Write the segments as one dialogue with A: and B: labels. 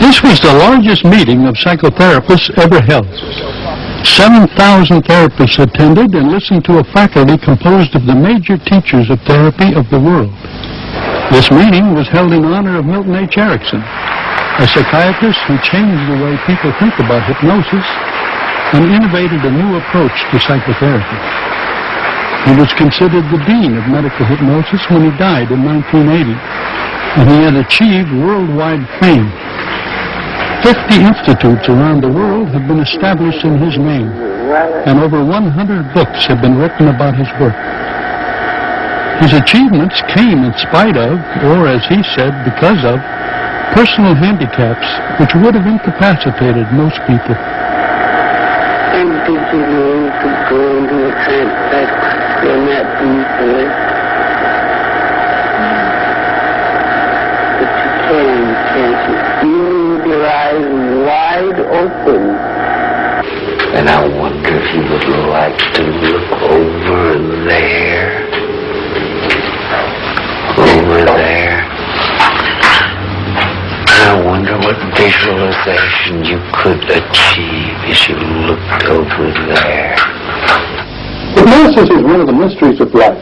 A: This was the largest meeting of psychotherapists ever held. 7,000 therapists attended and listened to a faculty composed of the major teachers of therapy of the world. This meeting was held in honor of Milton H. Erickson, a psychiatrist who changed the way people think about hypnosis and innovated a new approach to psychotherapy. He was considered the dean of medical hypnosis when he died in 1980, and he had achieved worldwide fame. 50 institutes around the world have been established in his name, and over 100 books have been written about his work. His achievements came in spite of, or as he said, because of, personal handicaps which would have incapacitated most people.
B: And did you know to go into a trance that you're not deep? But you can't you? You with your eyes wide open. And I wonder if you would like to look over there. Over there. I wonder what visualization you could achieve as you looked over there.
C: Hypnosis is one of the mysteries of life.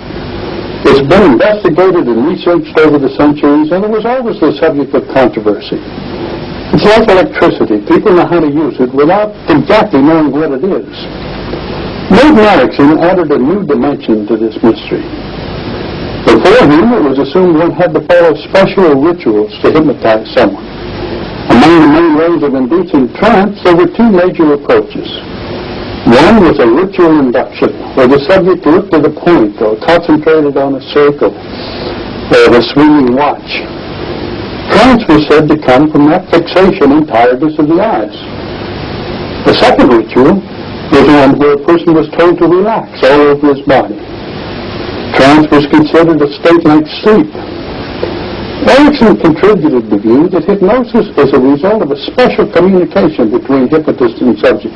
C: It's been investigated and researched over the centuries, and it was always the subject of controversy. It's like electricity. People know how to use it without exactly knowing what it is. Milton Erickson added a new dimension to this mystery. Before him, it was assumed one had to follow special rituals to hypnotize someone. Among the main ways of inducing trance, there were two major approaches. One was a ritual induction, where the subject looked at a point or concentrated on a circle or a swinging watch. Trance was said to come from that fixation and tiredness of the eyes. The second ritual was one where a person was told to relax all over his body. Trance was considered a state like sleep. Erickson contributed the view that hypnosis is a result of a special communication between hypnotist and subject.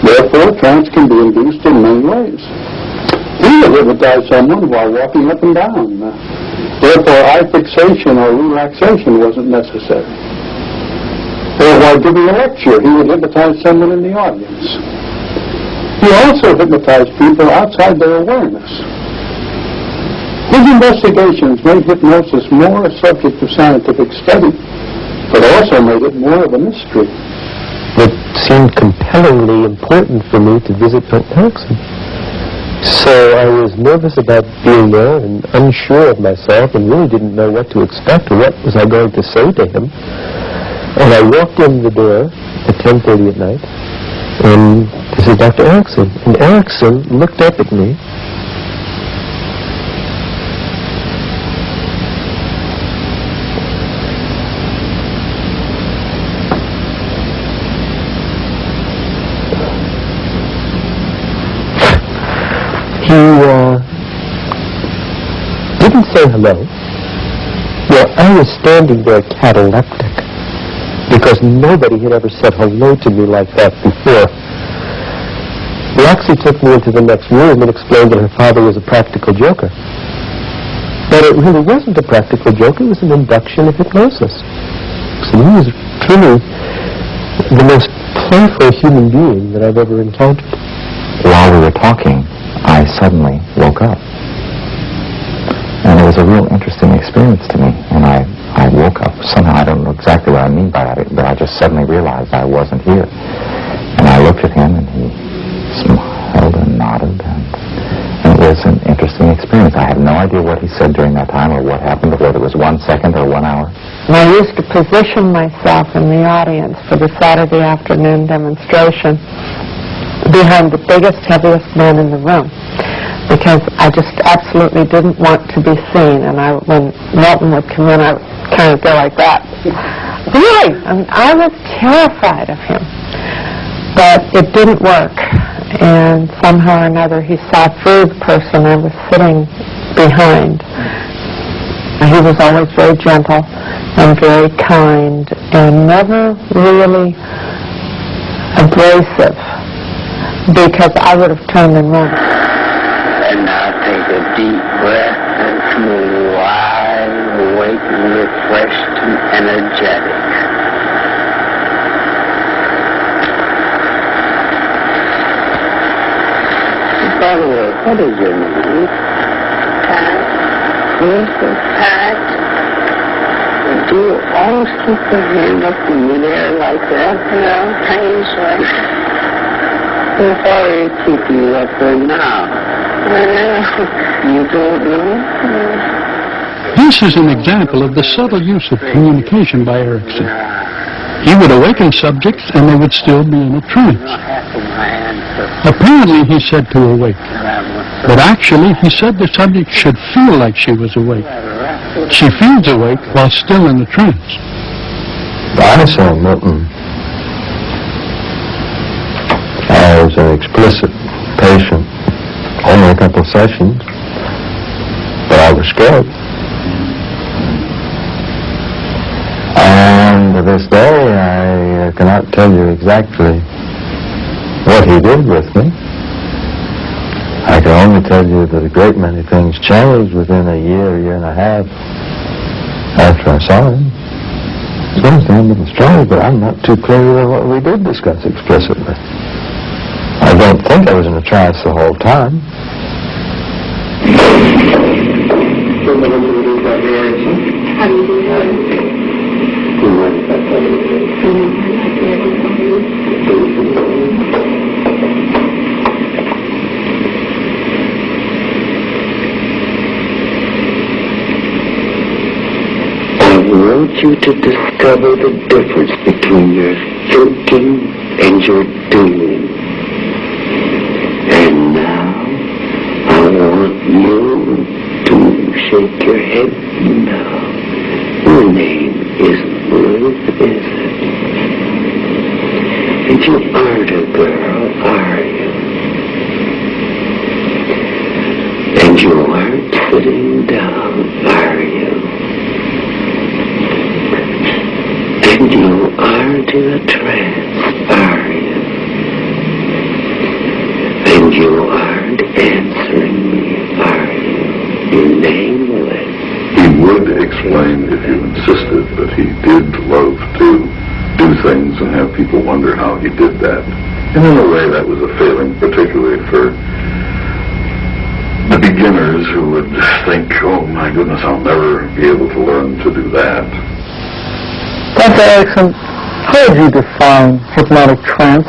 C: Therefore, trance can be induced in many ways. He would hypnotize someone while walking up and down. Therefore, eye fixation or relaxation wasn't necessary. Or while giving a lecture, he would hypnotize someone in the audience. He also hypnotized people outside their awareness. His investigations made hypnosis more a subject of scientific study, but also made it more of a mystery.
D: It seemed compellingly important for me to visit Milton Erickson. So I was nervous about being there and unsure of myself and really didn't know what to expect or what was I going to say to him. And I walked in the door at 10:30 at night, and this is Dr. Erickson. And Erickson looked up at me. Didn't say hello. Well, I was standing there cataleptic because nobody had ever said hello to me like that before. Roxy took me into the next room and explained that her father was a practical joker. But it really wasn't a practical joke, it was an induction of hypnosis. So he was truly the most playful human being that I've ever encountered.
E: While we were talking, I suddenly woke up. And it was a real interesting experience to me. And I woke up. Somehow, I don't know exactly what I mean by that, but I just suddenly realized I wasn't here. And I looked at him, and he smiled and nodded. And it was an interesting experience. I have no idea what he said during that time or what happened, or whether it was 1 second or 1 hour.
F: And I used to position myself in the audience for the Saturday afternoon demonstration behind the biggest, heaviest man in the room, because I just absolutely didn't want to be seen. And when Milton would come in, I would kind of go like that. Really, I was terrified of him. But it didn't work. And somehow or another, he saw through the person I was sitting behind. He was always very gentle and very kind and never really abrasive, because I would have turned and run.
B: And now take a deep breath and feel wide awake and refreshed and energetic. Edward, what is your name? Pat. Mr. Pat. Do you always keep your hand up in the air like that? No, hands like that. How far are you keeping you up there now? Well, you don't know?
A: This is an example of the subtle use of communication by Erickson. He would awaken subjects and they would still be in a trance. Apparently he said to awake, but actually he said the subject should feel like she was awake. She feels awake while still in the trance.
D: I saw Milton as an explicit patient, only a couple of sessions, but I was scared. And to this day, I cannot tell you exactly what he did with me. I can only tell you that a great many things changed within a year and a half after I saw him. It's going to sound a little strange, but I'm not too clear of what we did discuss explicitly. I don't think I was in a trance the whole time.
B: I want you to discover the difference between your thinking and your doing. And now, I want you to shake your head no. Your name isn't Ruth, is it? And you aren't a girl, are you? And you aren't sitting down, are you? And you aren't in a trance, are you? And you aren't answering me, are you? You're nameless.
G: He would explain, if you insisted, that he did love to do things and have people wonder how he did that. And in a way, that was a failing, particularly for the beginners who would think, oh my goodness, I'll never be able to learn to do that.
D: Dr. Erickson, how would you define hypnotic trance?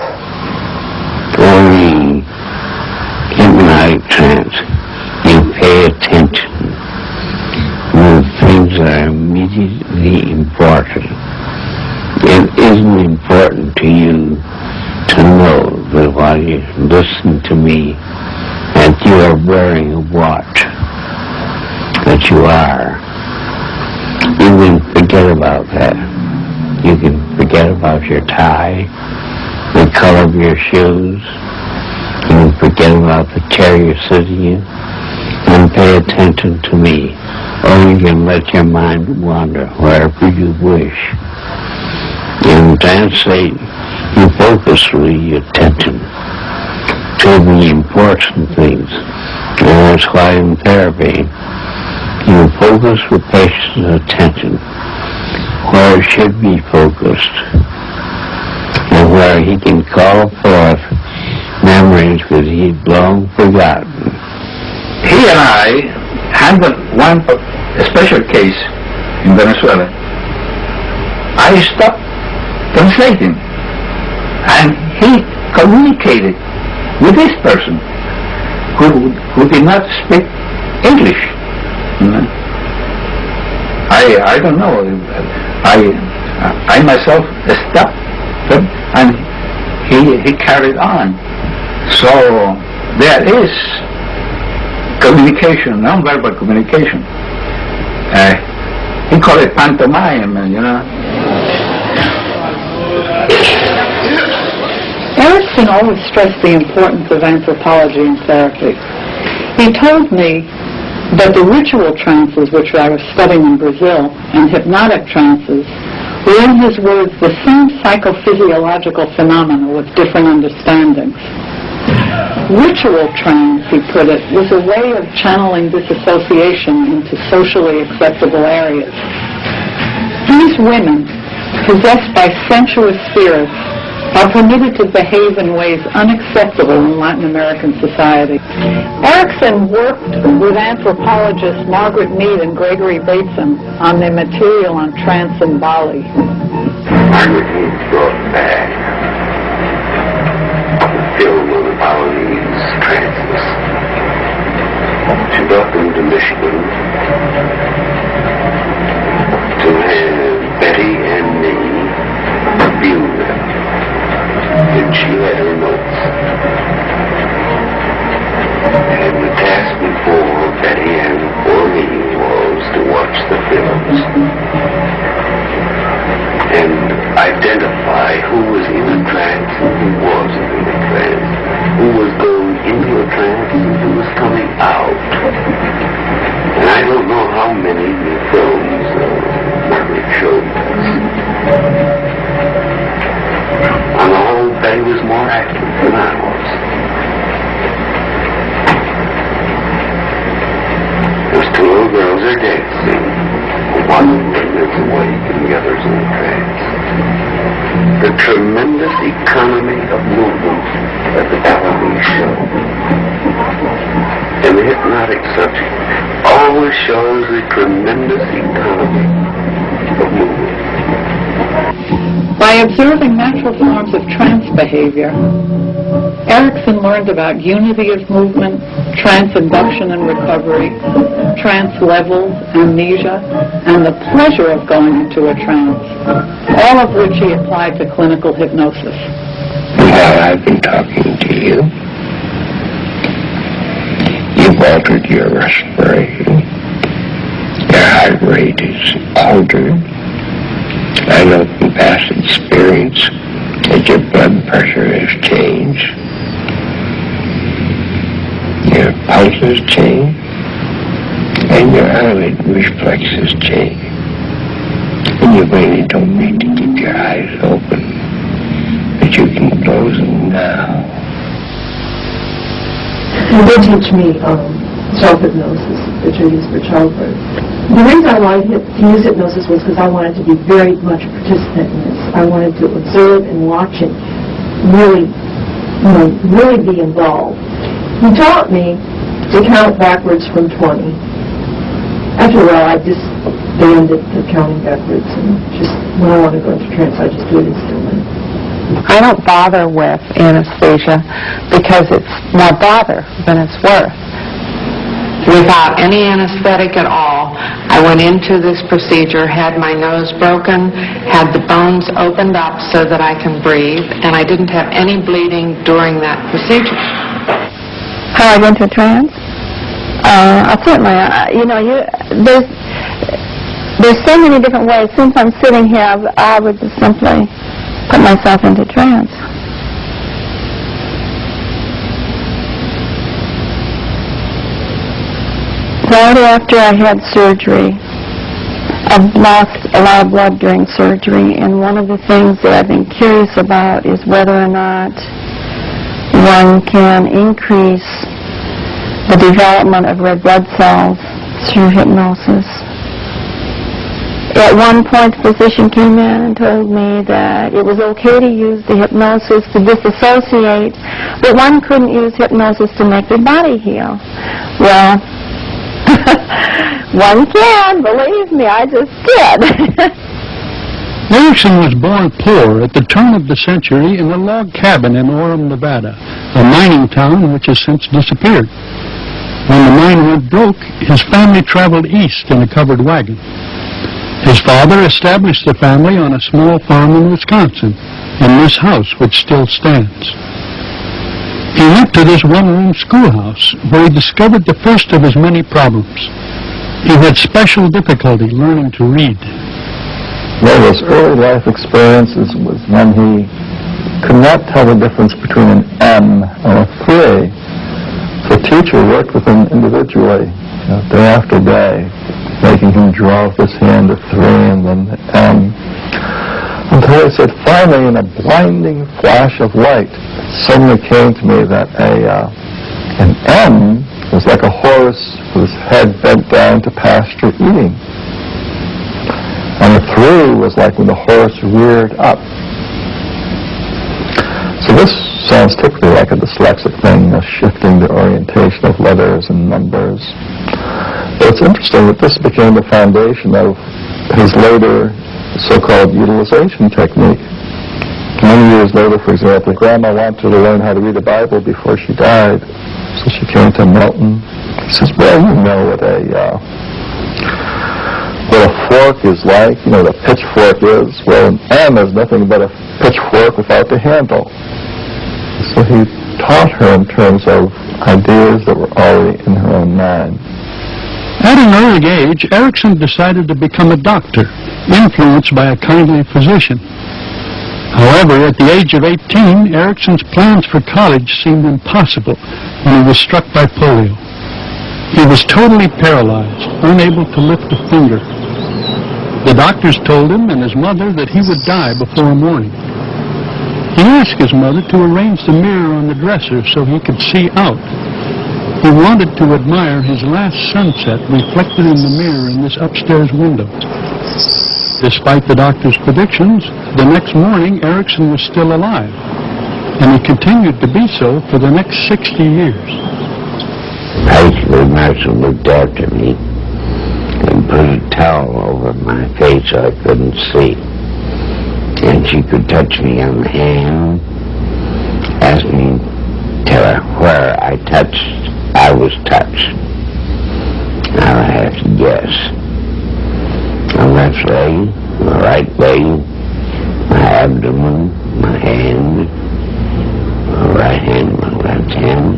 B: For me, hypnotic trance, you pay attention when things are immediately important. It isn't important to you to know that while you listen to me, that you are wearing a watch, that you are. You can forget about that. You can forget about your tie, the color of your shoes. You can forget about the chair you're sitting in and pay attention to me. Or you can let your mind wander wherever you wish. In trance state, you focus your attention to the important things. And that's why in therapy, you focus the patient's attention where it should be focused and where he can call forth memories that he'd long forgotten.
H: He and I handled one special case in Venezuela. I stopped translating and he communicated with this person who did not speak English. I don't know. I myself stopped and he carried on. So there is communication, non-verbal communication. He called it pantomime, you know.
I: Erickson always stressed the importance of anthropology in therapy. He told me that the ritual trances which I was studying in Brazil and hypnotic trances were, in his words, the same psychophysiological phenomena with different understandings. Ritual trance, he put it, was a way of channeling disassociation into socially acceptable areas. These women, possessed by sensuous spirits, are permitted to behave in ways unacceptable in Latin American society. Erickson worked with anthropologists Margaret Mead and Gregory Bateson on their material on trance in Bali.
B: Margaret Mead brought back the film of the Balinese trances. She brought them to Michigan to have Betty and me view them. And she had her notes. And the task before Betty and for me was to watch the films and identify who was in a trance and who wasn't in a trance, who was going into a trance and who was coming out. And I don't know how many films Margaret showed us. On the whole, Betty was more active than I was. Those two little girls are dancing. One is awake and the other's in a trance. The tremendous economy of movement that the Balinese show. And the hypnotic subject always shows a tremendous economy of movement.
I: By observing natural forms of trance behavior, Erickson learned about unity of movement, trance induction and recovery, trance levels, amnesia, and the pleasure of going into a trance, all of which he applied to clinical hypnosis.
J: While I've been talking to you, you've altered your respiration. Your heart rate is altered. I know from past experience that your blood pressure has changed. Your pulse has changed. And your eyelid reflexes change. And you really don't need to keep your eyes open, but you can close them now.
K: You did teach me self-hypnosis, which I use for childbirth. The reason I wanted to use hypnosis was because I wanted to be very much a participant in this. I wanted to observe and watch it, really be involved. He taught me to count backwards from 20. After a while, I just abandoned the counting backwards, and just when I want to go into trance, I just do it instantly.
F: I don't bother with anesthesia because it's more bother than it's worth. Without any anesthetic at all, I went into this procedure, had my nose broken, had the bones opened up so that I can breathe, and I didn't have any bleeding during that procedure.
L: How I went into trance? Certainly, there's so many different ways. Since I'm sitting here, I would just simply put myself into trance. Right after I had surgery, I've lost a lot of blood during surgery, and one of the things that I've been curious about is whether or not one can increase the development of red blood cells through hypnosis. At one point, the physician came in and told me that it was okay to use the hypnosis to disassociate, but one couldn't use hypnosis to make the body heal. Well, one can, believe me, I just did.
A: Erickson was born poor at the turn of the century in a log cabin in Orem, Nevada, a mining town which has since disappeared. When the mine went broke, his family traveled east in a covered wagon. His father established the family on a small farm in Wisconsin, in this house which still stands. He went to this one-room schoolhouse where he discovered the first of his many problems. He had special difficulty learning to read.
E: One of his early life experiences was when he could not tell the difference between an M and a 3. The teacher worked with him individually, day after day, making him draw with his hand a 3 and then the M. Until he said, finally, in a blinding flash of light, it suddenly came to me that an M was like a horse whose head bent down to pasture eating. And a 3 was like when the horse reared up. So this sounds typically like a dyslexic thing, shifting the orientation of letters and numbers. But it's interesting that this became the foundation of his later so-called utilization technique. Many years later, for example, Grandma wanted to learn how to read the Bible before she died. So she came to Milton. He says, well, you know what a fork is like, you know what a pitchfork is. Well, an M is nothing but a pitchfork without the handle. So he taught her in terms of ideas that were already in her own mind.
A: At an early age, Erickson decided to become a doctor, influenced by a kindly physician. However, at the age of 18, Erickson's plans for college seemed impossible when he was struck by polio. He was totally paralyzed, unable to lift a finger. The doctors told him and his mother that he would die before morning. He asked his mother to arrange the mirror on the dresser so he could see out. He wanted to admire his last sunset reflected in the mirror in this upstairs window. Despite the doctor's predictions, the next morning Erickson was still alive, and he continued to be so for the next 60 years.
B: Basically, Marcia looked after me and put a towel over my face so I couldn't see. And she could touch me on the hand, ask me, tell her where I was touched. I would have to guess. My left leg, my right leg, my abdomen, my hand, my right hand, my left hand,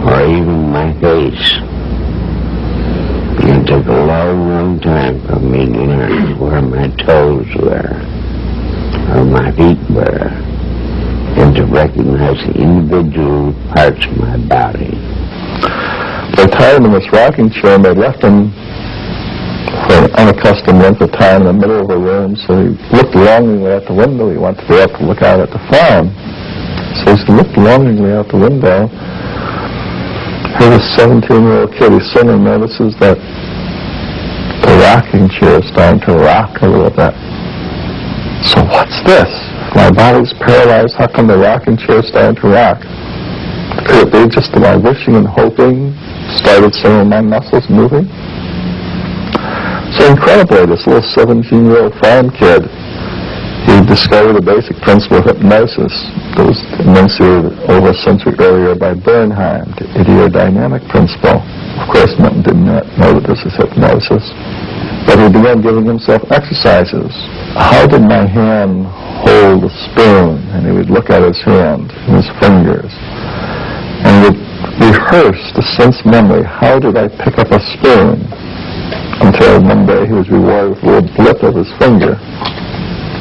B: or even my face. It took a long, long time for me to learn where my toes were, or my feet were, and to recognize the individual parts of my body.
E: They tied him in this rocking chair and they left him for an unaccustomed length of time in the middle of the room, so he looked longingly out the window. He wanted to be able to look out at the farm. So he looked longingly out the window. Here's a 17-year-old kid. He suddenly notices that the rocking chair is starting to rock a little bit. So what's this? My body's paralyzed. How come the rocking chair is starting to rock? Could it be just my wishing and hoping started some of my muscles moving? So incredibly, this little 17-year-old farm kid, he discovered the basic principle of hypnosis that was enunciated over a century earlier by Bernheim, the ideodynamic principle. Of course, Milton did not know that this is hypnosis. But he began giving himself exercises. How did my hand hold a spoon? And he would look at his hand and his fingers. And he would rehearse the sense memory. How did I pick up a spoon? Until one day he was rewarded with a little blip of his finger.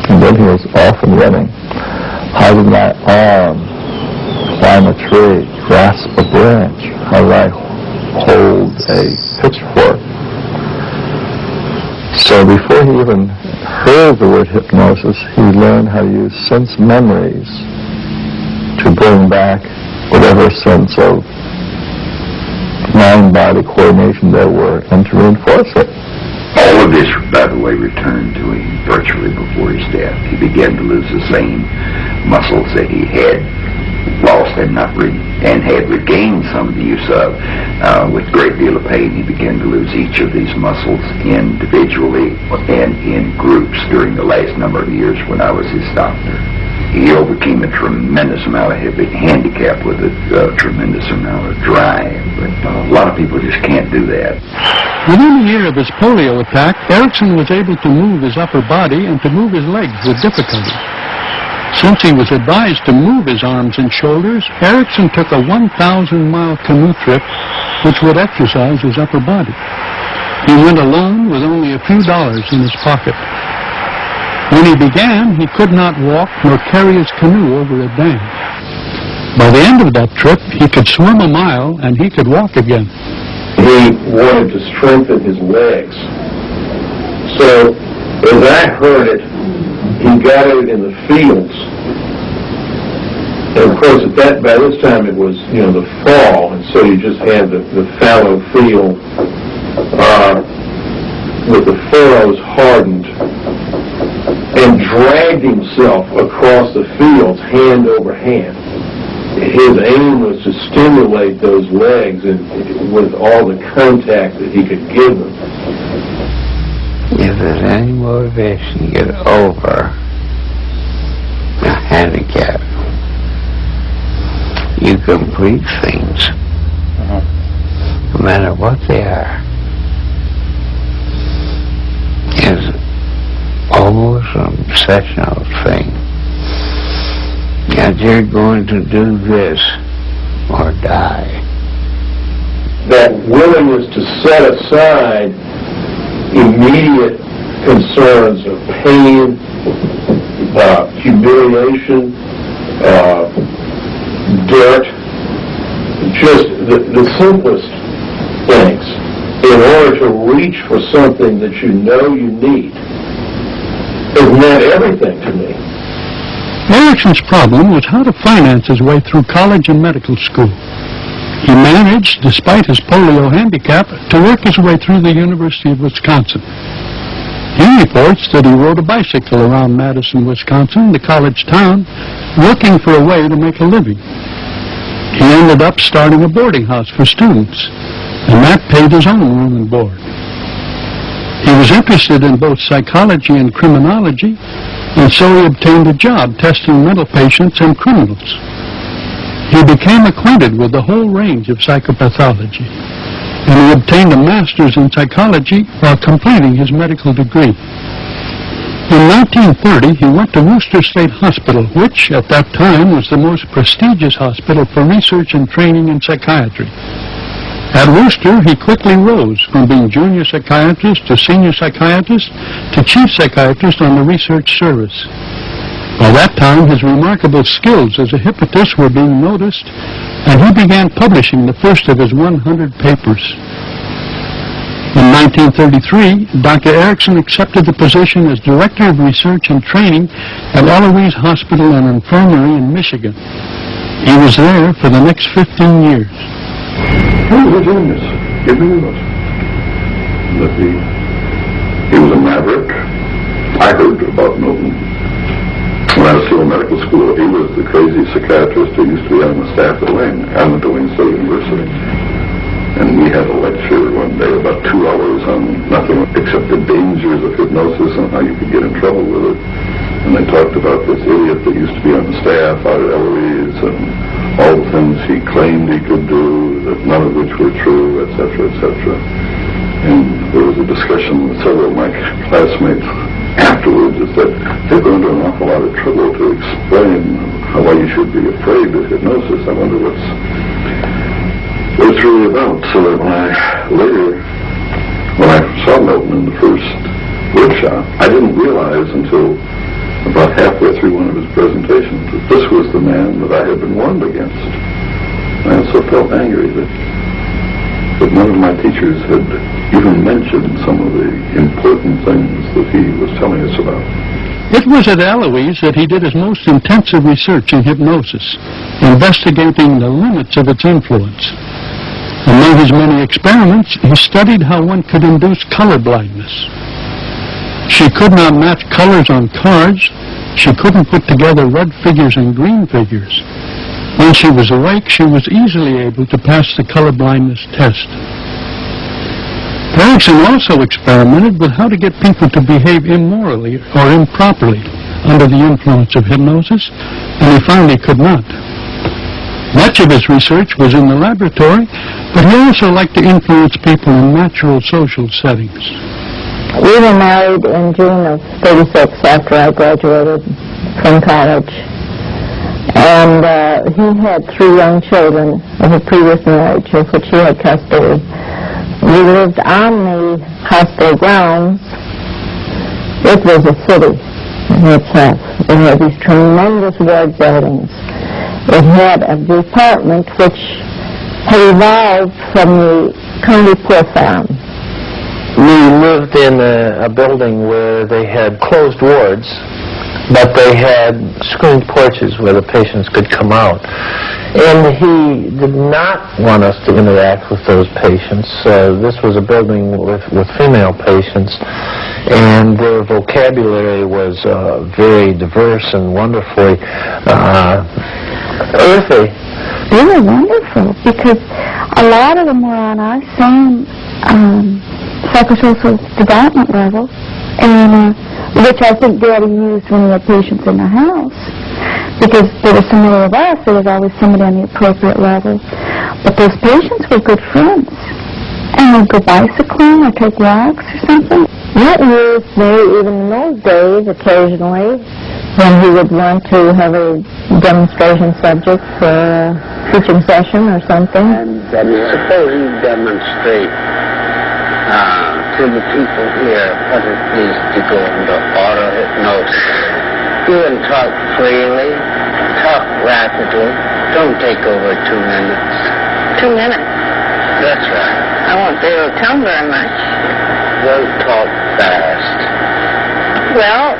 E: And then he was off and running. How did my arm climb a tree, grasp a branch? How did I hold a pitchfork? So before he even heard the word hypnosis, he learned how to use sense memories to bring back whatever sense of mind-body coordination there were and to reinforce it.
G: All of this, by the way, returned to him virtually before his death. He began to lose the same muscles that he had lost and had regained some of the use of. With a great deal of pain, he began to lose each of these muscles individually and in groups during the last number of years when I was his doctor. He overcame a tremendous amount of handicap with a tremendous amount of drive, but a lot of people just can't do that.
A: Within a year of his polio attack, Erickson was able to move his upper body and to move his legs with difficulty. Since he was advised to move his arms and shoulders, Erickson took a 1,000-mile canoe trip which would exercise his upper body. He went alone with only a few dollars in his pocket. When he began, he could not walk nor carry his canoe over a dam. By the end of that trip, he could swim a mile and he could walk again.
C: He wanted to strengthen his legs. So, as I heard it, he got out in the fields. And of course, by this time it was, the fall, and so you just had the fallow field with the furrows hardened, and dragged himself across the fields hand over hand.
J: his aim was to stimulate those legs and with all the contact that he could give them.
B: If there's any motivation to get over a handicap, you complete things, no matter what they are. It's almost an obsessional thing. And you're going to do this or die.
J: That willingness to set aside immediate concerns of pain, humiliation, dirt, just the simplest things in order to reach for something that you know you need. It meant everything to me.
A: Erickson's problem was how to finance his way through college and medical school. He managed, despite his polio handicap, to work his way through the University of Wisconsin. He reports that he rode a bicycle around Madison, Wisconsin, the college town, looking for a way to make a living. He ended up starting a boarding house for students, and that paid his own room and board. He was interested in both psychology and criminology, and so he obtained a job testing mental patients and criminals. He became acquainted with the whole range of psychopathology, and he obtained a master's in psychology while completing his medical degree. In 1930, he went to Worcester State Hospital, which at that time was the most prestigious hospital for research and training in psychiatry. At Worcester, he quickly rose from being junior psychiatrist to senior psychiatrist to chief psychiatrist on the research service. By that time, his remarkable skills as a hypnotist were being noticed, and he began publishing the first of his 100 papers. In 1933, Dr. Erickson accepted the position as Director of Research and Training at Eloise Hospital and Infirmary in Michigan. He was there for the next 15 years.
C: He was a genius. He really was.
G: That he was a maverick. I heard about Milton. When I was still in medical school, he was the crazy psychiatrist who used to be on the staff at Wayne State University. And we had a lecture one day, about 2 hours, on nothing except the dangers of hypnosis and how you could get in trouble with it. And they talked about this idiot that used to be on the staff out at Eloise and all the things he claimed he could do, that none of which were true, etc., etc. And there was a discussion with several of my classmates afterwards that said they're going to an awful lot of trouble to explain why you should be afraid of hypnosis. I wonder what it's really about. So that when I saw Milton in the first workshop, I didn't realize until about halfway through one of his presentations that this was the man that I had been warned against. I also felt angry that none of my teachers had even mentioned some of the important things that he was telling us about.
A: It was at Eloise that he did his most intensive research in hypnosis, investigating the limits of its influence. Among his many experiments, he studied how one could induce color blindness. She could not match colors on cards. She couldn't put together red figures and green figures. When she was awake, she was easily able to pass the color blindness test. Erickson also experimented with how to get people to behave immorally or improperly under the influence of hypnosis, and he found he could not. Much of his research was in the laboratory, but he also liked to influence people in natural social settings.
L: We were married in June of '36 after I graduated from college. And he had 3 young children of a previous marriage of which he had custody. We lived on the hospital grounds. It was a city in itself. It had these tremendous ward buildings. It had a department which had evolved from the county poor farm.
D: We lived in a building where they had closed wards, but they had screened porches where the patients could come out. And he did not want us to interact with those patients. This was a building with female patients, and their vocabulary was very diverse and wonderfully earthy.
L: they were wonderful because a lot of them were on our same psychosocial development level, and which I think Daddy used when he had patients in the house. Because there were so many of us, there was always somebody on the appropriate level. But those patients were good friends. And we'd go bicycling or take walks or something. That used me even in those days occasionally when he would want to have a demonstration subject for a teaching session or something.
B: And suppose you demonstrate to the people here what it is to go into auto-hypnosis. You can talk freely, talk rapidly. Don't take over 2 minutes.
F: 2 minutes?
B: That's right.
F: I won't be able to tell very much.
B: Don't talk fast.
F: Well,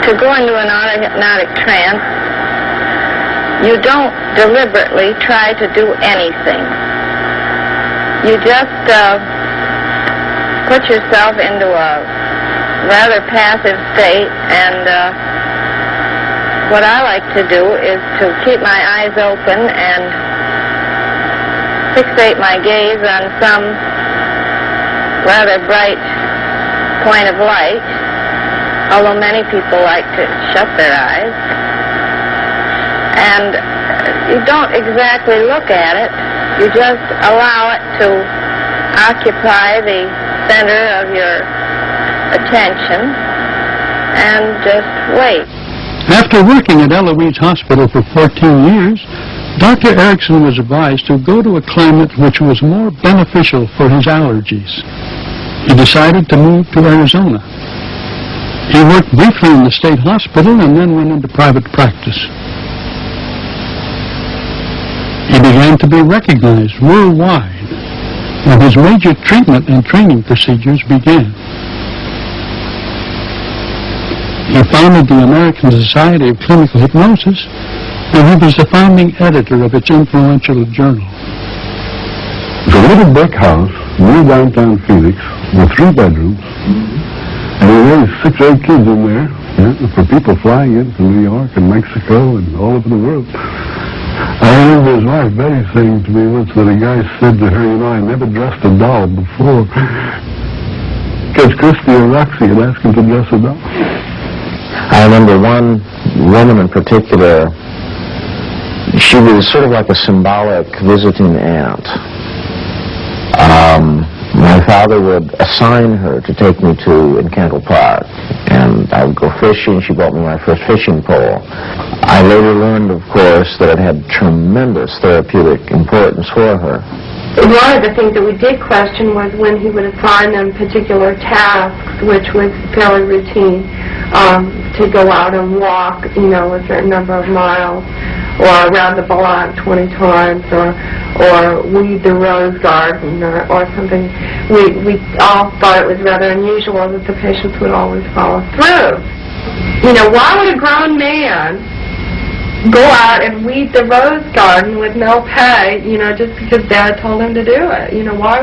F: to go into an auto-hypnotic trance, you don't deliberately try to do anything. You just put yourself into a rather passive state, and what I like to do is to keep my eyes open and fixate my gaze on some rather bright point of light, although many people like to shut their eyes. And you don't exactly look at it, you just allow it to occupy the center of your attention and just wait.
A: After working at Eloise Hospital for 14 years, Dr. Erickson was advised to go to a climate which was more beneficial for his allergies. He decided to move to Arizona. He worked briefly in the state hospital and then went into private practice. He began to be recognized worldwide, and his major treatment and training procedures began. He founded the American Society of Clinical Hypnosis, and he was the founding editor of its influential journal.
C: It's a little brick house near downtown Phoenix with 3 bedrooms, and we raised 6 or 8 kids in there for people flying in from New York and Mexico and all over the world. I remember his wife Betty saying to me once that a guy said to her, I never dressed a doll before. Because Christy or Roxy had asked him to dress a doll.
E: I remember one woman in particular. She was sort of like a symbolic visiting aunt. My father would assign her to take me to Enchantal Park, and I would go fishing. She bought me my first fishing pole. I later learned, of course, that it had tremendous therapeutic importance for her.
K: One of the things that we did question was when he would assign them particular tasks, which was fairly routine, to go out and walk, a certain number of miles, or around the block 20 times, or weed the rose garden, or something. We all thought it was rather unusual that the patients would always follow through. Why would a grown man go out and weed the rose garden with no pay, just because Dad told him to do it? Why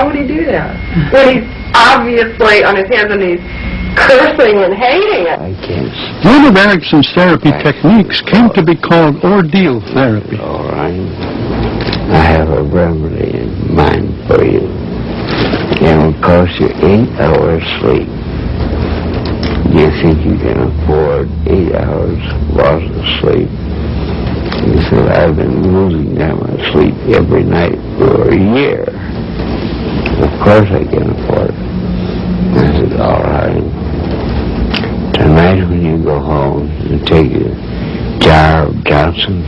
K: would he do that? When he's obviously on his hands and knees cursing and hating it.
J: I can't.
A: One of Erickson's therapy techniques came to be called ordeal therapy.
J: All right. I have a remedy in mind for you. It will cost you 8 hours sleep. Do you think you can afford 8 hours loss of sleep? He said, I've been losing that much sleep every night for a year. Of course I can afford it. I said, all right. Tonight when you go home, you take a jar of Johnson,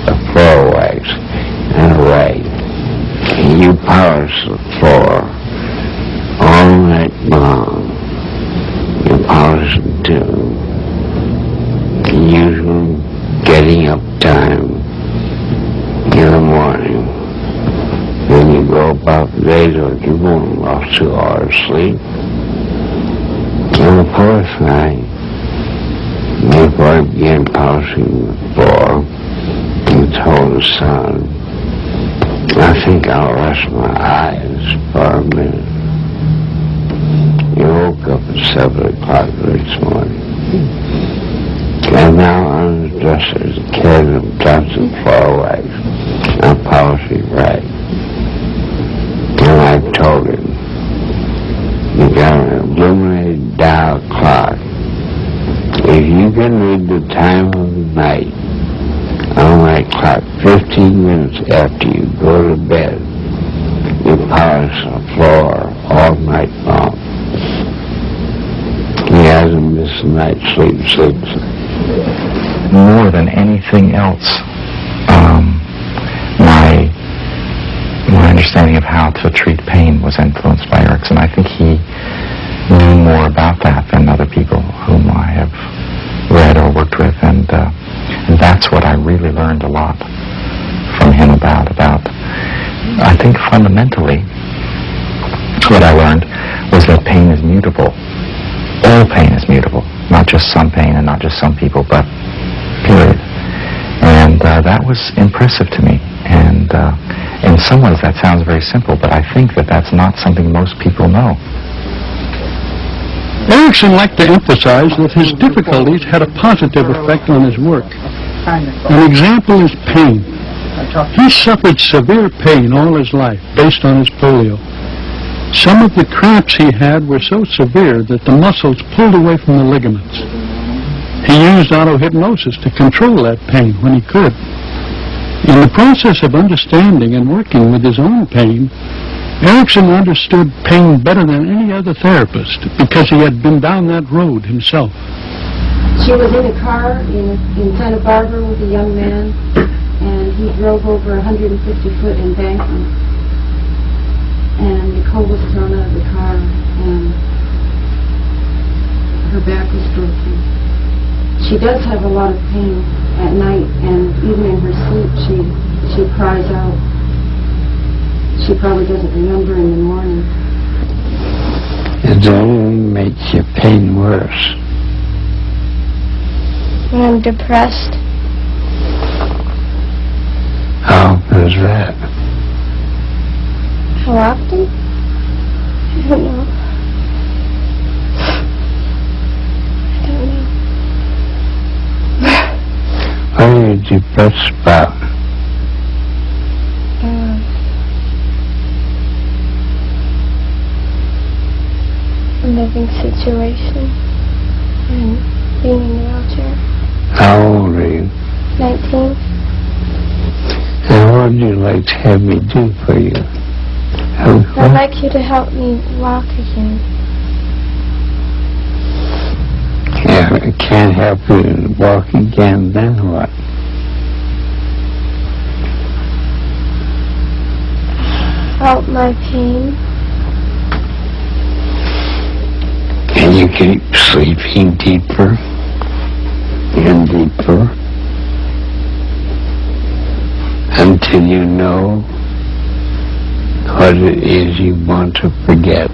J: a floor wax, and a rag, and you polish the floor all night long. You polish it till the usual getting up time in the morning. Then you go about the days or you won't lost 2 hours sleep. And the fourth night, before I began polishing the floor, and told the sun, I think I'll rest my eyes for a minute. He woke up at 7 o'clock the next morning. And now on his hairdressers carry themselves in floor wax and polish it right. And I told him, you got an illuminated dial clock. If you can read the time of the night on that clock 15 minutes after you go to bed, you polish the floor all night long. He hasn't missed a night's sleep since.
E: More than anything else, my understanding of how to treat pain was influenced by Erickson. I think he knew more about that than other people whom I have read or worked with, and that's what I really learned a lot from him about. I think fundamentally what I learned was that pain is mutable. All pain is mutable, not just some pain and not just some people, but period. And that was impressive to me. And in some ways that sounds very simple, but I think that that's not something most people know.
A: Erickson liked to emphasize that his difficulties had a positive effect on his work. An example is pain. He suffered severe pain all his life based on his polio. Some of the cramps he had were so severe that the muscles pulled away from the ligaments. He used auto-hypnosis to control that pain when he could. In the process of understanding and working with his own pain, Erickson understood pain better than any other therapist because he had been down that road himself.
K: She was in a car in Santa Barbara with a young man, and he drove over a 150-foot embankment, and Nicole was thrown out of the car, and her back was broken. She does have a lot of pain at night, and even in her sleep she cries out. She probably doesn't remember in the morning.
J: It only makes your pain worse.
L: When I'm depressed.
J: How often is that?
L: How often? I don't know.
J: What are you depressed about?
L: A living situation and being in a wheelchair.
J: How old are you?
L: 19.
J: And what would you like to have me do for you?
L: I'd like you to help me walk again.
J: Yeah, I can't help you walk again, then what?
L: Help my pain.
J: And you keep sleeping deeper and deeper until you know what it is you want to forget.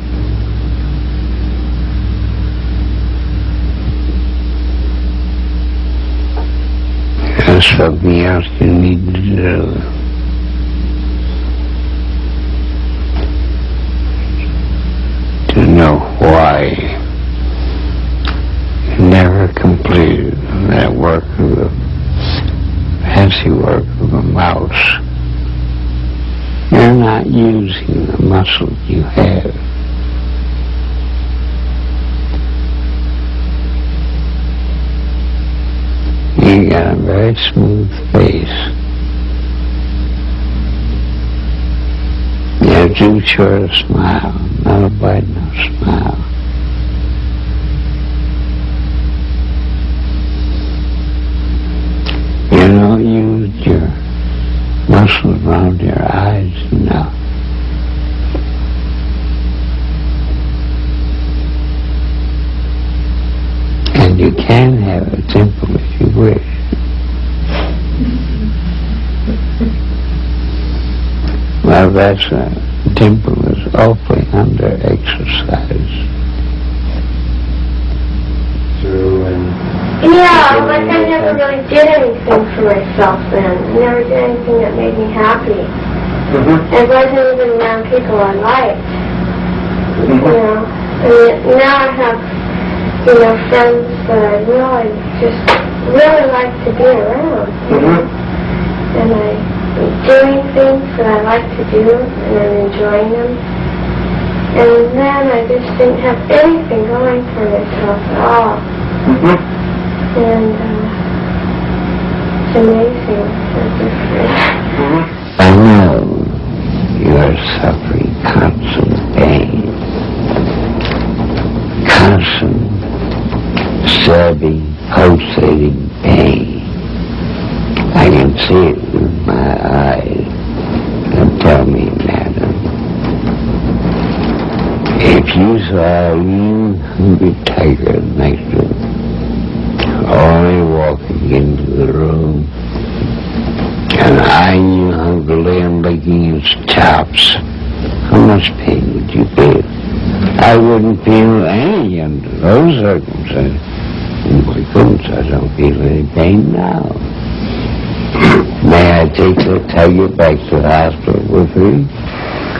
J: There's something else you need to do. To know why you never completed that work of the fancy work of a mouse. You're not using the muscle you have. You got a very smooth face. You have too short a smile, not a wide enough smile. You don't use your muscles around your eyes enough. And you can have a dimple if you wish. Well, that's a dimple is awfully under exercise.
L: Yeah, like I never really did anything for myself then. I never did anything that made me happy. It wasn't even around people I liked. You know, I mean, now I have
M: friends that I really like to be around. And I'm doing things that I like to do, and I'm enjoying them. And then I just didn't have anything going for myself at all. And it's amazing.
B: I know you are suffering constant pain, constant, stabbing, pulsating pain. I can see it with my eyes. And tell me, madam, if you saw a lean, hungry tiger next to you, only walking into the room, and eyeing you hungrily and licking its chops, how much pain would you feel? I wouldn't feel any under those circumstances. Oh my goodness, I don't feel any pain now. May I take the tiger back to the hospital with me?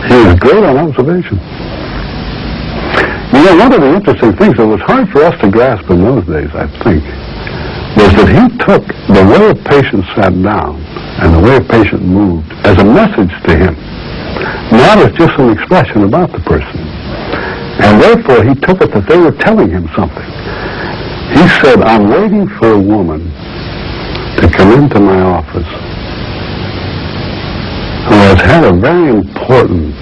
C: He was great on observation. You know, one of the interesting things that was hard for us to grasp in those days, I think, was that he took the way a patient sat down and the way a patient moved as a message to him, not as just an expression about the person. And therefore, he took it that they were telling him something. He said, I'm waiting for a woman to come into my office who has had a very important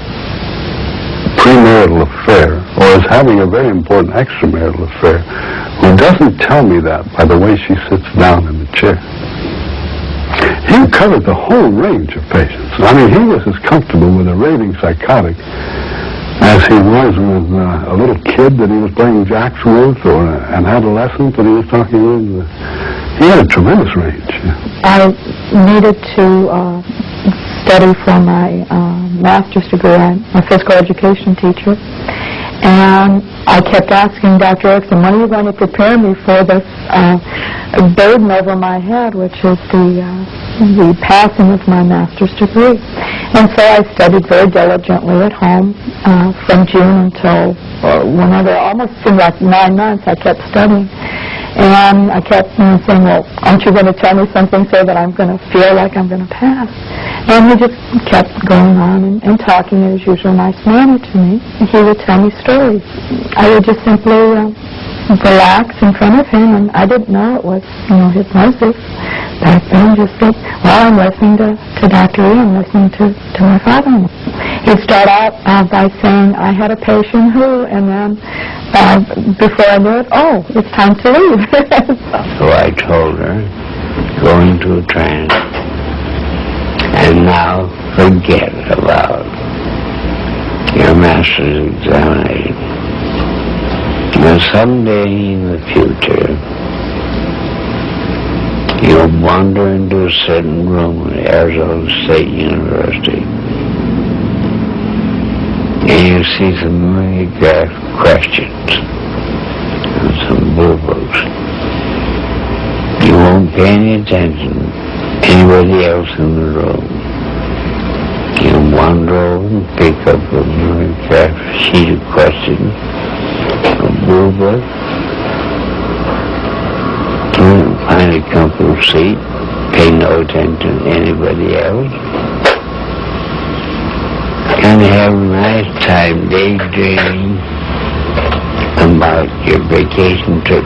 C: premarital affair, or is having a very important extramarital affair, who doesn't tell me that by the way she sits down in the chair. He covered the whole range of patients. I mean, he was as comfortable with a raving psychotic as he was with a little kid that he was playing jacks with, or an adolescent that he was talking with. He had a tremendous range.
L: I needed to study for my master's degree. I'm a physical education teacher. And I kept asking Dr. Erickson, when are you going to prepare me for this burden over my head, which is the passing of my master's degree? And so I studied very diligently at home from June until whenever, almost seemed like 9 months I kept studying. And I kept saying, well, aren't you going to tell me something so that I'm going to feel like I'm going to pass? And he just kept going on and talking in his usual nice manner to me. And he would tell me stories. I would just simply relax in front of him, and I didn't know it was, hypnosis back then. Just that, well, I'm listening to Dr. E, I'm listening to my father-in-law. He'd start out by saying, I had a patient who, and then before I knew it, oh, it's time to leave.
B: So I told her, go into a trance, and now forget about your master's examination. Now someday in the future, you'll wander into a certain room at Arizona State University, and you'll see some mimeographed questions and some blue books. You won't pay any attention to anybody else in the room. You'll wander over and pick up a mimeographed sheet of questions, a blue book, and find a comfortable seat, pay no attention to anybody else, and have a nice time daydreaming about your vacation trip.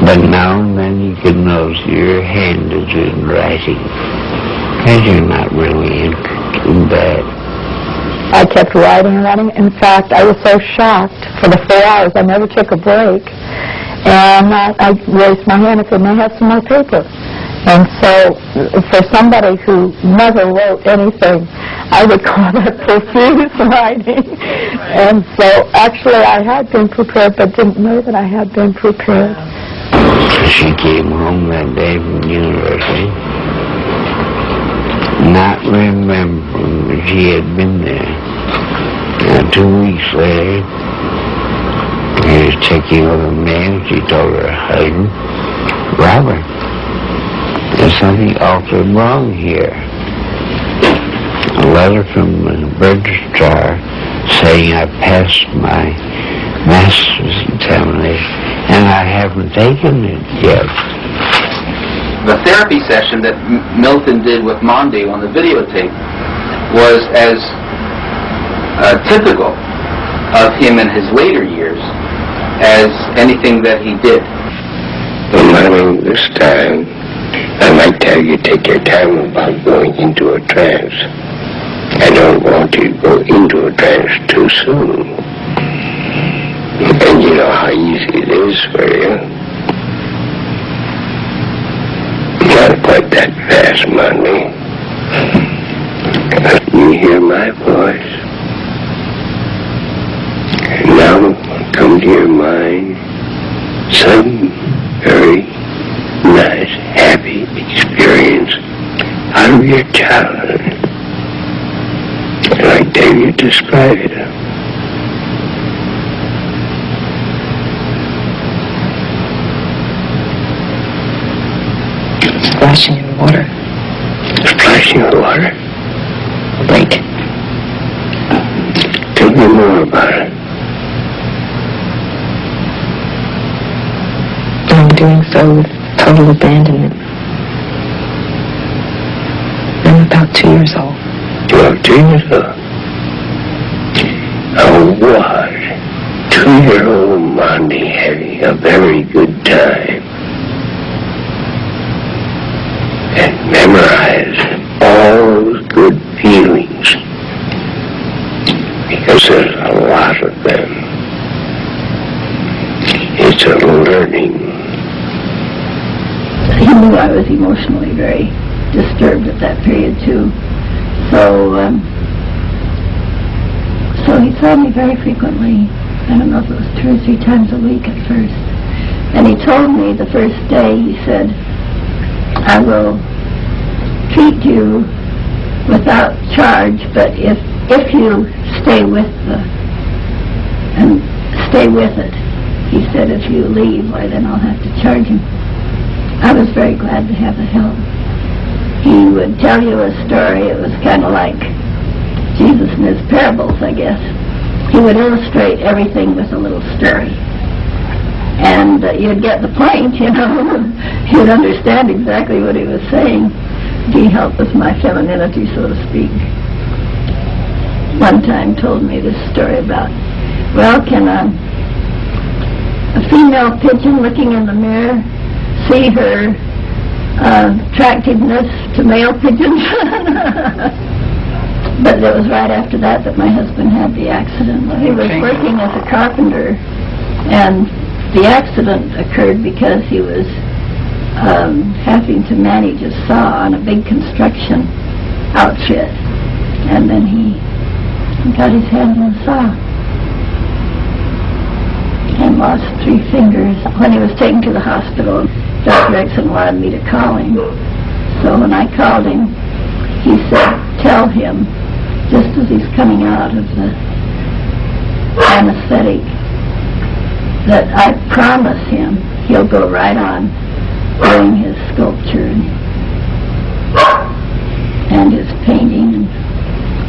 B: But now and then you can notice your hand is in writing, because you're not really interested in that.
L: I kept writing and writing. In fact, I was so shocked for the 4 hours. I never took a break. And I raised my hand and said, may I have some more paper? And so for somebody who never wrote anything, I would call that profuse writing. And so actually I had been prepared, but didn't know that I had been prepared.
B: She came home that day from university, not remembering that she had been there. Now 2 weeks later, he was checking over mail. She told her husband, Robert, there's something awfully wrong here. A letter from the registrar saying I passed my master's examination, and I haven't taken it yet.
N: The therapy session that Milton did with Mondi on the videotape was as typical of him in his later years as anything that he did.
J: Well, this time, I'd like to have you take your time about going into a trance. I don't want you to go into a trance too soon. And you know how easy it is for you. Not quite that fast, Mondi. You hear my voice. And now come to your mind some very nice, happy experience out of your childhood. I'd like to have you describe it.
O: Splashing in water.
J: Splashing in water?
O: Break.
J: Tell me more about it.
O: I'm doing so with total abandonment. I'm about 2 years old.
J: You're 2 years old? I was 2-year-old Mondi having a very good time. And memorize all those good feelings, because there's a lot of them. It's a learning.
P: He knew I was emotionally very disturbed at that period too, so he saw me very frequently. I don't know if it was 2 or 3 times a week at first, and he told me the first day, he said, I will treat you without charge, but if you stay with it. He said, if you leave, why then I'll have to charge you. I was very glad to have the help. He would tell you a story. It was kind of like Jesus and his parables, I guess. He would illustrate everything with a little story. And you'd get the point, you know. You'd understand exactly what he was saying. He helped with my femininity, so to speak. One time told me this story about, well, can a female pigeon looking in the mirror see her attractiveness to male pigeons? But it was right after that my husband had the accident. He was working as a carpenter, and the accident occurred because he was having to manage a saw on a big construction outfit, and then he got his hand in the saw and lost 3 fingers. When he was taken to the hospital, Dr. Exon wanted me to call him. So when I called him, he said, tell him, just as he's coming out of the anesthetic, that I promise him he'll go right on doing his sculpture and his painting.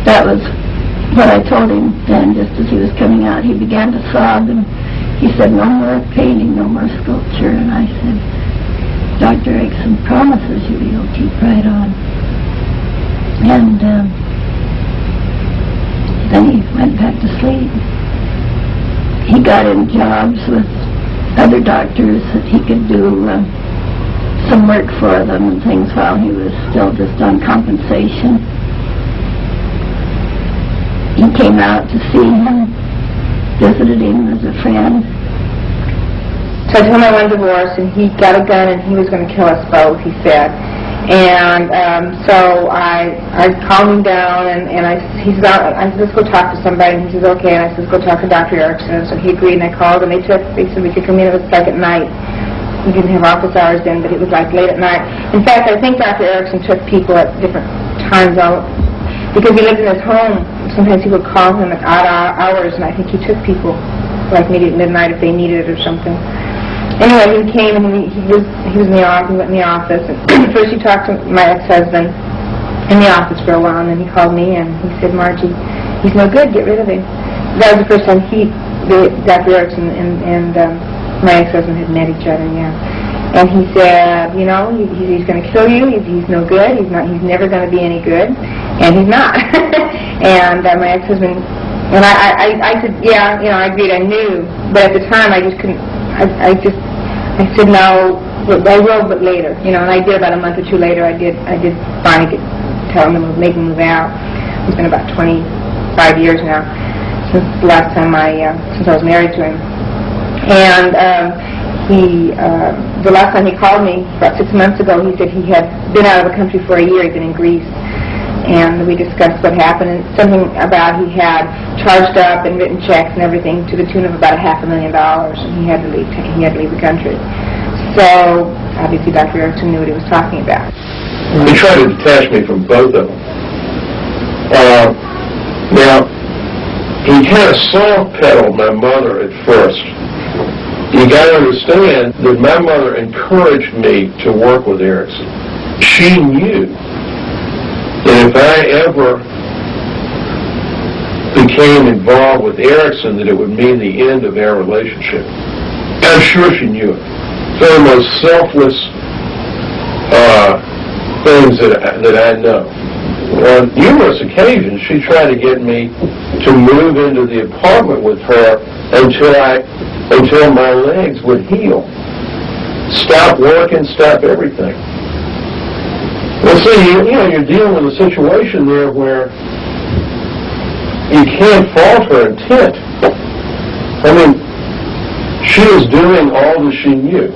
P: That was what I told him then, just as he was coming out. He began to sob, and he said, no more painting, no more sculpture. And I said, Dr. Exon promises you he'll keep right on. And then he went back to sleep. He got in jobs with other doctors that he could do some work for them and things while he was still just on compensation. He came out to see him, visited him as a friend.
Q: So I told him I wanted a divorce, and he got a gun and he was going to kill us both, he said. And so I calmed him down, and he said, let's go talk to somebody. And he says, okay. And I said, let's go talk to Dr. Erickson. So he agreed, and I called, and they said we could come in. It was like at night. We didn't have office hours then, but it was like late at night. In fact, I think Dr. Erickson took people at different times out, because he lived in his home. Sometimes he would call him at odd hours, and I think he took people like maybe at midnight if they needed it or something. Anyway, he came, and he was in the office. He went in the office, and first he talked to my ex-husband in the office for a while, and then he called me, and he said, Margie, he's no good, get rid of him. That was the first time he Dr. Erickson and my ex-husband had met each other, yeah. And he said, you know, he's going to kill you. He's no good. He's never going to be any good. And he's not. And my ex-husband, and I said, yeah, you know, I agreed. I knew, but at the time I just couldn't. I said no. But I will, but later, you know. And I did about a month or two later. I did finally tell him to make him move out. It's been about 25 years now since the last time since I was married to him. And the last time he called me, about 6 months ago, he said he had been out of the country for a year. He'd been in Greece. And we discussed what happened, and something about he had charged up and written checks and everything to the tune of about $500,000, and he had to leave the country. So, obviously, Dr. Erickson knew what he was talking about.
J: He tried to detach me from both of them. Now, he kind of soft-pedaled my mother at first. You got to understand that my mother encouraged me to work with Erickson. She knew that if I ever became involved with Erickson, that it would mean the end of our relationship. I'm sure she knew it. It's one of the most selfless things that I know. On numerous occasions, she tried to get me to move into the apartment with her until my legs would heal. Stop working, stop everything. Well, see, you're dealing with a situation there where you can't fault her intent. I mean, she was doing all that she knew.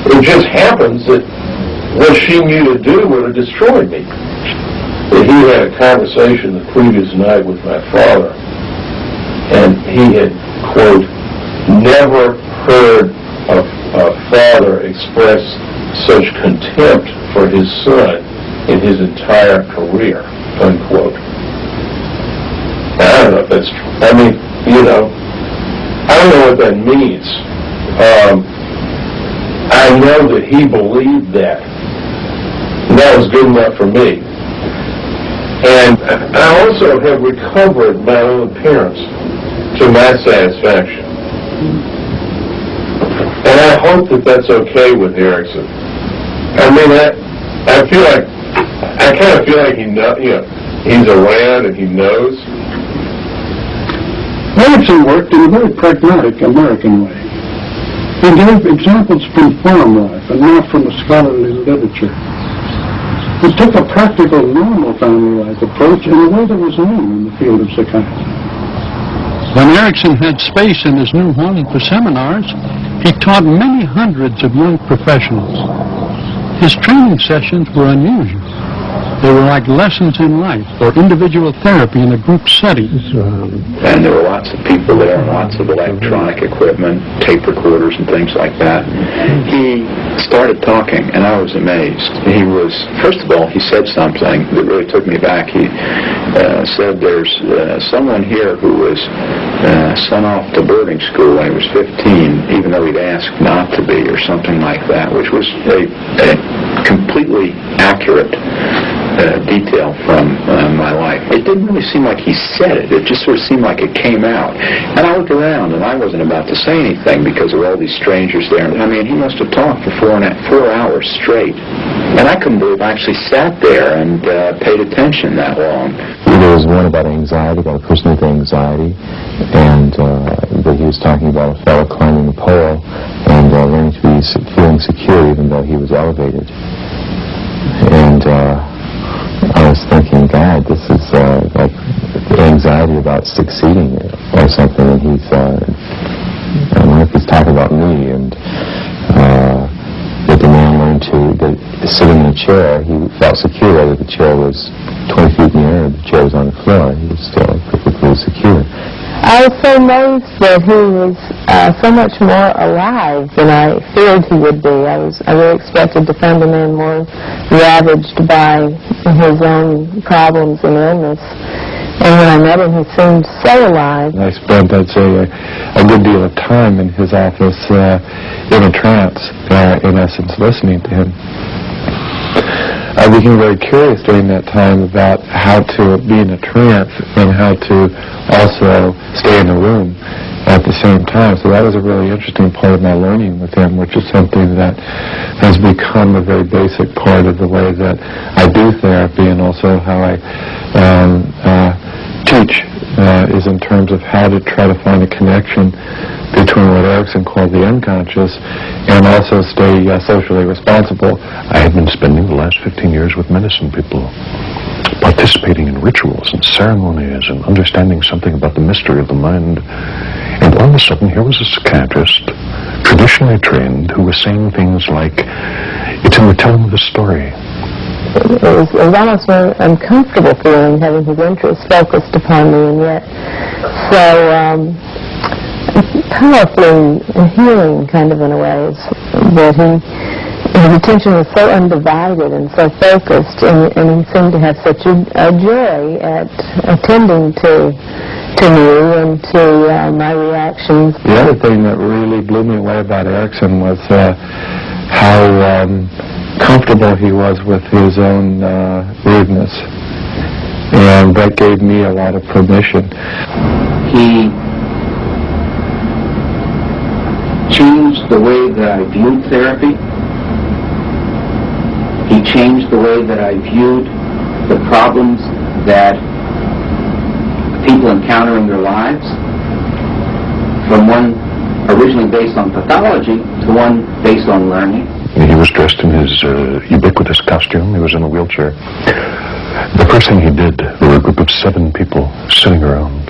J: It just happens that what she knew to do would have destroyed me. That he had a conversation the previous night with my father, and he had, quote, never heard a father express such contempt for his son in his entire career, unquote. I don't know if that's true. I mean, I don't know what that means. I know that he believed that. And that was good enough for me. And I also have recovered my own appearance to my satisfaction. And I hope that that's okay with Erickson. I mean, I kind of feel like he's around and he knows.
C: Erickson worked in a very pragmatic American way. He gave examples from farm life and not from the scholarly literature. He took a practical, normal family life approach in a way that was new in the field of psychiatry.
A: When Erickson had space in his new home for seminars, he taught many hundreds of young professionals. His training sessions were unusual. They were like lessons in life or individual therapy in a group setting.
R: And there were lots of people there and lots of electronic equipment, tape recorders and things like that. He started talking, and I was amazed. First of all, he said something that really took me back. He said there's someone here who was sent off to boarding school when he was 15, even though he'd asked not to be, or something like that, which was a completely accurate detail from my life. It didn't really seem like he said it. It just sort of seemed like it came out. And I looked around, and I wasn't about to say anything because there were all these strangers there. I mean, he must have talked for 4 hours straight. And I couldn't believe I actually sat there and paid attention that long.
E: There was one about anxiety, about a person with anxiety, and that he was talking about a fellow climbing a pole and learning to be feeling secure even though he was elevated. And I was thinking, God, this is like anxiety about succeeding or something. And he's, I wonder if he's talking about me. And that the man learned sitting in a chair, he felt secure whether the chair was 20 feet in the air or the chair was on the floor. He was still perfectly secure.
F: I was so amazed that he was so much more alive than I feared he would be. I really expected to find a man more ravaged by his own problems and illness. And when I met him, he seemed so alive.
S: I spent, I'd say, a good deal of time in his office in a trance, in essence, listening to him. I became very curious during that time about how to be in a trance and how to also stay in the room at the same time. So that was a really interesting part of my learning with him, which is something that has become a very basic part of the way that I do therapy, and also how I teach is in terms of how to try to find a connection between what Erickson called the unconscious and also stay socially responsible.
T: I had been spending the last 15 years with medicine people, participating in rituals and ceremonies and understanding something about the mystery of the mind. And all of a sudden, here was a psychiatrist, traditionally trained, who was saying things like, it's in the telling of the story.
F: It was almost an uncomfortable feeling, having his interest focused upon me, and yet so powerfully healing, kind of, in a way, that his attention was so undivided and so focused, and he seemed to have such a joy at attending to me and to my reactions.
S: The other thing that really blew me away about Erickson was how comfortable he was with his own rudeness, and that gave me a lot of permission.
H: He changed the way that I viewed therapy. He changed the way that I viewed the problems that people encounter in their lives, from one originally based on pathology to one based on learning.
T: He was dressed in his ubiquitous costume. He was in a wheelchair. The first thing he did, there were a group of 7 people sitting around,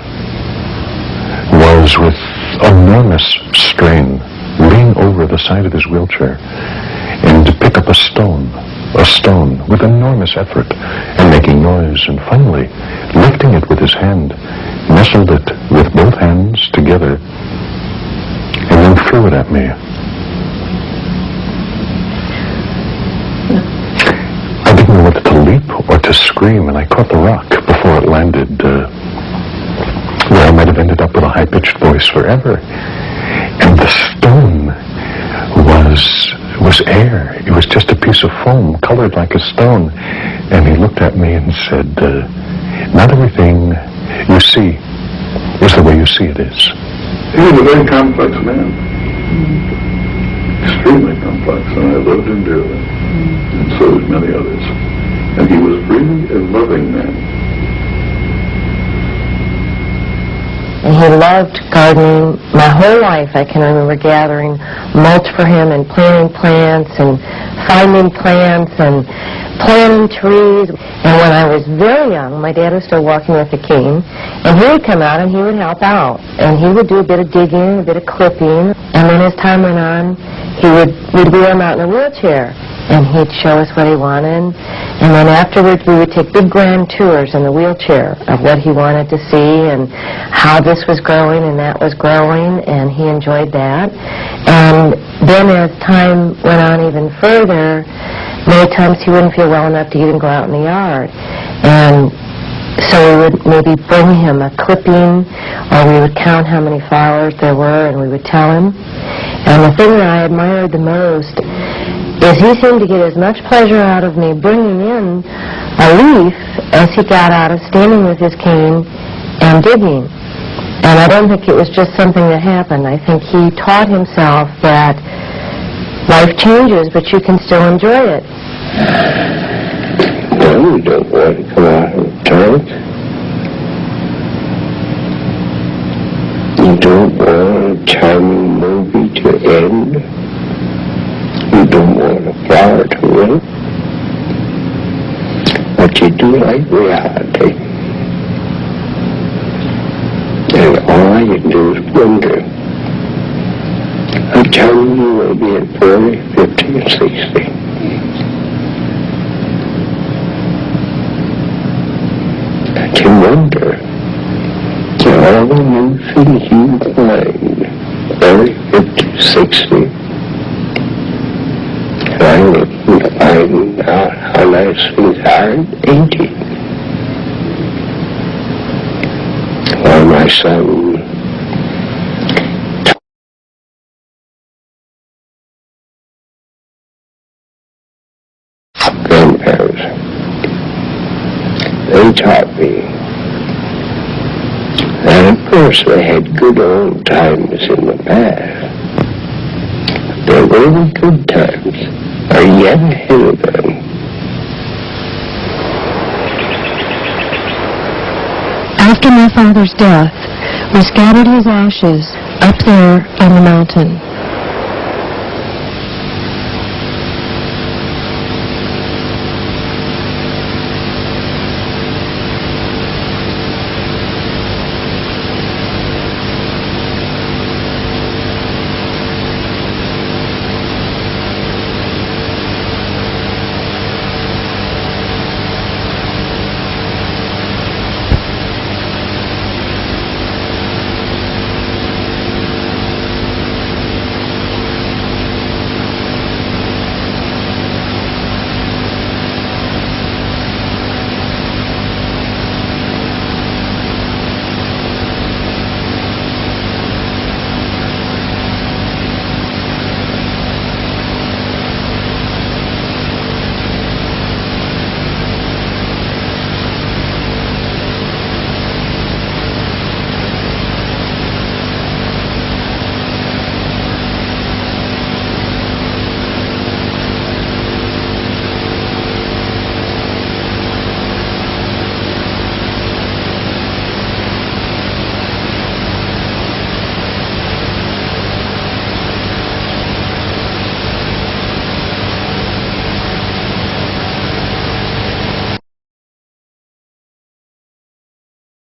T: was with enormous strain lean over the side of his wheelchair and to pick up a stone with enormous effort and making noise, and finally lifting it with his hand, nestled it with both hands together, and then threw it at me. I didn't know whether to leap or to scream, and I caught the rock before it landed where I might have ended up with a high-pitched voice forever. And the stone was air. It was just a piece of foam colored like a stone. And he looked at me and said, not everything you see is the way you see it is.
C: He was a very complex man. Extremely complex, and I loved him dearly. And so did many others. And he was really a loving man.
F: And he loved gardening. My whole life I can remember gathering mulch for him and planting plants and finding plants and planting trees. And when I was very young, my dad was still walking with a cane, and he would come out and he would help out. And he would do a bit of digging, a bit of clipping, and then as time went on, we'd wheel him out in a wheelchair, and he'd show us what he wanted. And then afterwards we would take big grand tours in the wheelchair of what he wanted to see and how this was growing and that was growing, and he enjoyed that. And then as time went on even further, many times he wouldn't feel well enough to even go out in the yard. And so we would maybe bring him a clipping, or we would count how many flowers there were, and we would tell him. And the thing that I admired the most is he seemed to get as much pleasure out of me bringing in a leaf as he got out of standing with his cane and digging. And I don't think it was just something that happened. I think he taught himself that life changes, but you can still enjoy it.
J: No, you don't want to come out of trance. You don't want a charming movie to end. You don't want a flower to win. But you do like reality. And all you do is wonder how charming you will be at 40, 50, and 60. And you wonder all the new things you find 40, 50, 60. I'm looking to find out how nice things are at 80. Well, my son grandparents they taught me. And of course they had good old times in the past. Their really good times are yet ahead of them.
B: After my father's death, we scattered his ashes up there on the mountain.